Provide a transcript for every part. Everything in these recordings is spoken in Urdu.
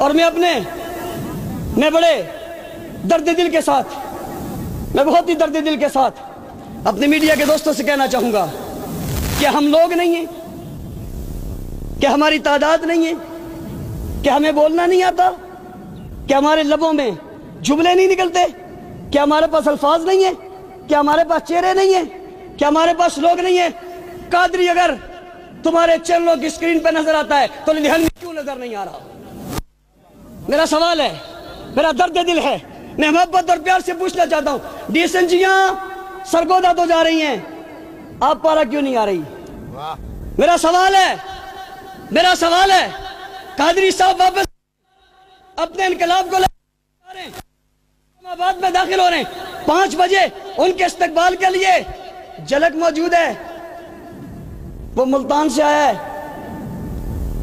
اور میں بڑے درد دل کے ساتھ، میں بہت ہی درد دل کے ساتھ اپنے میڈیا کے دوستوں سے کہنا چاہوں گا کہ ہم لوگ نہیں ہیں، کہ ہماری تعداد نہیں ہے، کہ ہمیں بولنا نہیں آتا، کہ ہمارے لبوں میں جملے نہیں نکلتے، کہ ہمارے پاس الفاظ نہیں ہیں، کہ ہمارے پاس چہرے نہیں ہیں، کہ ہمارے پاس لوگ نہیں ہیں۔ قادری اگر تمہارے چینلوں کی سکرین پہ نظر آتا ہے تو لدھیانوی کیوں نظر نہیں آ رہا؟ میرا سوال ہے، میرا درد دل ہے، میں محبت اور پیار سے پوچھنا چاہتا ہوں، ڈیسنجیاں سرگودا تو جا رہی ہیں، آپ پارا کیوں نہیں آ رہی؟ میرا سوال ہے قادری صاحب واپس اپنے انقلاب کو لے رہے ہیں، اسلام آباد میں داخل ہو رہے ہیں، 5 بجے ان کے استقبال کے لیے جھلک موجود ہے۔ وہ ملتان سے آیا ہے،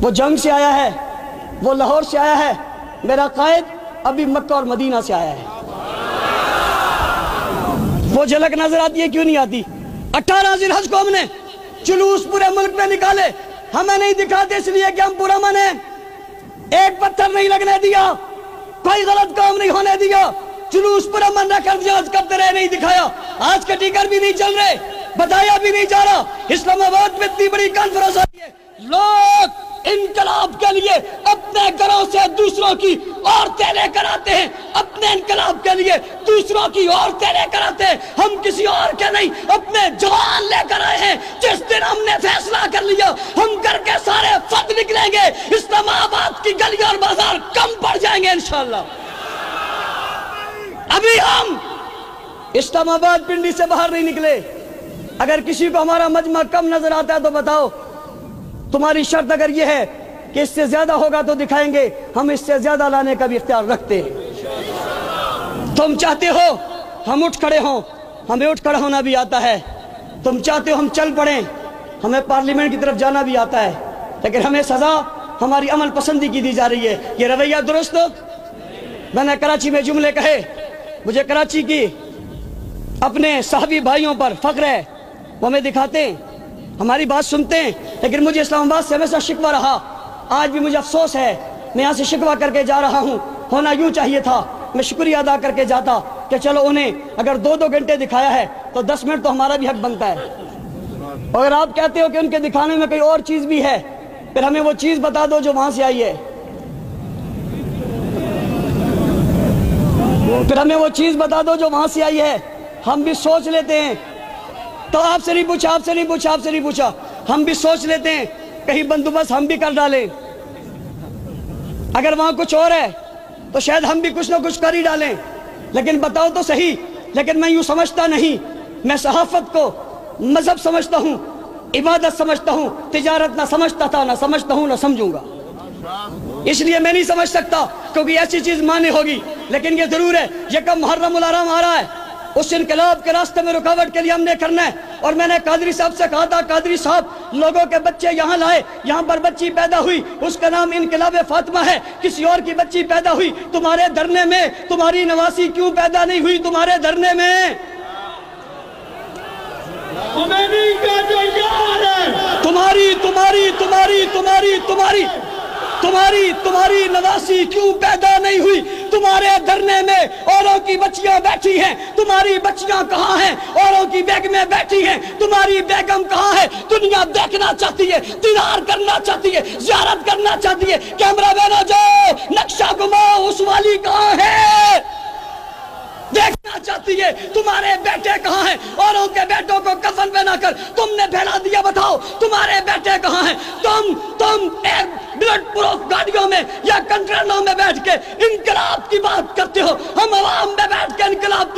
وہ جنگ سے آیا ہے، وہ لاہور سے آیا ہے، میرا قائد ابھی مکہ اور مدینہ سے آیا ہے۔ وہ جھلک نظر آتی ہے کیوں نہیں آتی؟ 18 ذی الحج کو ہم نے جلوس پورے ملک میں نکالے، ہمیں نہیں دکھاتے اس لیے کہ ہم پرامن ہیں، ایک پتھر نہیں لگنے دیا، کوئی غلط کام نہیں ہونے دیا، جلوس پرامن رکھ کر جہاز کرتے رہے، نہیں دکھایا۔ آج کے ٹیکر بھی نہیں چل رہے، بتایا بھی نہیں جا رہا۔ اسلام آباد میں اتنی بڑی کانفرنس آئی ہے، لوگ انقلاب کے لیے اپنے گھروں سے دوسروں کی عورتیں لے کر آتے ہیں، اپنے انقلاب کے لیے دوسروں کی عورتیں لے کر آتے ہیں، ہم کسی اور کے نہیں اپنے جوان لے کر آئے ہیں۔ جس دن ہم نے فیصلہ کر لیا ہم گھر کے سارے فرد نکلیں گے، اسلام آباد کی گلیاں اور بازار کم پڑ جائیں گے انشاءاللہ۔ ابھی ہم اسلام آباد پنڈی سے باہر نہیں نکلے، اگر کسی کو ہمارا مجمع کم نظر آتا ہے تو بتاؤ، تمہاری شرط اگر یہ ہے کہ اس سے زیادہ ہوگا تو دکھائیں گے، ہم اس سے زیادہ لانے کا بھی اختیار رکھتے ہیں۔ تم چاہتے ہو ہم اٹھ کھڑے ہوں، ہمیں اٹھ کھڑا ہونا بھی آتا ہے، تم چاہتے ہو ہم چل پڑیں، ہمیں پارلیمنٹ کی طرف جانا بھی آتا ہے، لیکن ہمیں سزا ہماری عمل پسندی کی دی جا رہی ہے۔ یہ رویہ درست ہو؟ میں نے کراچی میں جملے کہے، مجھے کراچی کی اپنے صحابی بھائیوں پر فخر ہے، وہ ہمیں دکھاتے ہیں، ہماری بات سنتے ہیں، لیکن مجھے اسلام آباد سے ہمیشہ شکوہ رہا، آج بھی مجھے افسوس ہے، میں یہاں سے شکوہ کر کے جا رہا ہوں، ہونا یوں چاہیے تھا، میں شکریہ ادا کر کے جاتا کہ چلو انہیں اگر 2 گھنٹے دکھایا ہے تو 10 منٹ تو ہمارا بھی حق بنتا ہے۔ اگر آپ کہتے ہو کہ ان کے دکھانے میں کوئی اور چیز بھی ہے، پھر ہمیں وہ چیز بتا دو جو وہاں سے آئی ہے، پھر ہمیں وہ چیز بتا دو جو وہاں سے آئی ہے، ہم بھی سوچ لیتے ہیں۔ تو آپ سے نہیں پوچھا، ہم بھی سوچ لیتے ہیں، کہیں بندوبست ہم بھی کر ڈالیں، اگر وہاں کچھ اور ہے تو شاید ہم بھی کچھ نہ کچھ کر ہی ڈالیں، لیکن بتاؤ تو صحیح۔ لیکن میں یوں سمجھتا نہیں، میں صحافت کو مذہب سمجھتا ہوں، عبادت سمجھتا ہوں، تجارت نہ سمجھتا تھا، نہ سمجھتا ہوں، نہ سمجھوں گا، اس لیے میں نہیں سمجھ سکتا کیونکہ ایسی چیز مانے ہوگی۔ لیکن یہ ضرور ہے، یہ کب محرم الحرام آ رہا ہے، اس انقلاب کے راستے میں رکاوٹ کے لیے ہم نے کرنا ہے۔ اور میں نے قادری صاحب سے کہا تھا، قادری صاحب لوگوں کے بچے یہاں لائے، یہاں پر بچی پیدا ہوئی، اس کا نام انقلاب فاطمہ ہے، کسی اور کی بچی پیدا ہوئی، تمہارے دھرنے میں تمہاری نواسی کیوں پیدا نہیں ہوئی تمہارے دھرنے میں؟ تمہاری نواسی کیوں پیدا نہیں ہوئی تمہارے دھرنے میں؟ اوروں کی بچیاں بیٹھی ہیں، تمہاری بچیاں کہاں ہیں؟ اوروں کی بیگمیں بیٹھی ہیں، تمہاری بیگم کہاں ہے؟ دنیا دیکھنا چاہتی ہے، دیدار کرنا چاہتی ہے، زیارت کرنا چاہتی ہے۔ کیمرہ مینوں جاؤ، نقشہ گھماؤ، اس والی کہاں ہے؟ دیکھنا چاہتی ہے تمہارے بیٹے کہاں ہیں؟ اوروں کے بیٹوں کو کفن پہنا کر تم نے پھیلا دیا، بتاؤ تمہارے بیٹے کہاں ہیں؟ تم ایک بلٹ پروف گاڑیوں میں یا کنٹرولوں میں بیٹھ کے انقلاب کی بات کرتے ہو، ہم عوام میں بیٹھ کے انقلاب کی